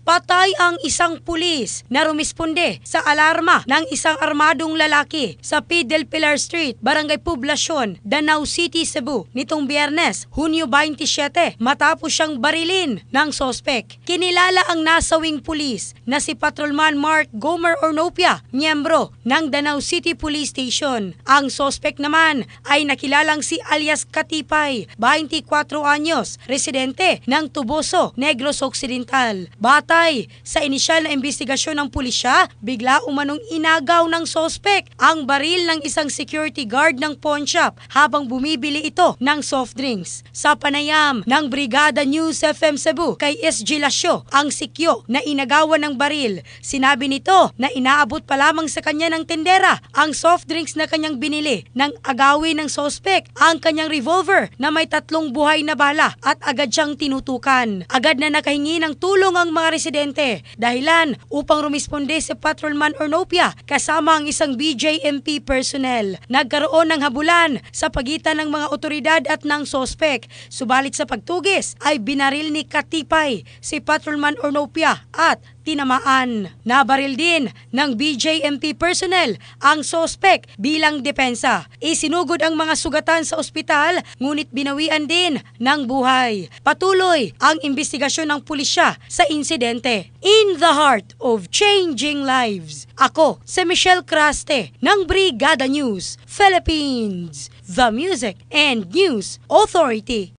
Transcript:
Patay ang isang pulis na rumisponde sa alarma ng isang armadong lalaki sa P. del Pilar Street, Barangay Poblacion, Danau City, Cebu nitong Biyernes, Hunyo 27 matapos siyang barilin ng sospek. Kinilala ang nasawing pulis na si Patrolman Mark Gomer Ornopia, miyembro ng Danau City Police Station. Ang sospek naman ay nakilalang si alias Katipay, 24 anyos, residente ng Tuboso, Negros Occidental. Batay sa inisyal na investigasyon ng pulisya, bigla umanong inagaw ng sospek ang baril ng isang security guard ng pawn shop habang bumibili ito ng soft drinks. Sa panayam ng Brigada News FM Cebu kay SG Lasio, ang sikyo na inagawan ng baril, sinabi nito na inaabot pa lamang sa kanya ng tendera ang soft drinks na kanyang binili nang agawin ng sospek ang kanyang revolver na may 3 buhay na bala at agad siyang tinutukan. Agad na nakahingi ng tulong ang mga residente dahilan upang rumisponde si Patrolman Ornopia kasama ang isang BJMP personnel. Nagkaroon ng habulan sa pagitan ng mga otoridad at ng sospek. Subalit sa pagtugis ay binaril ni Katipay si Patrolman Ornopia at tinamaan. Nabaril din ng BJMP personnel ang sospek bilang depensa. Isinugod ang mga sugatan sa ospital ngunit binawian din ng buhay. Patuloy ang investigasyon ng pulisya sa insidente. In the heart of changing lives, ako si Michelle Craste ng Brigada News Philippines, the Music and News Authority.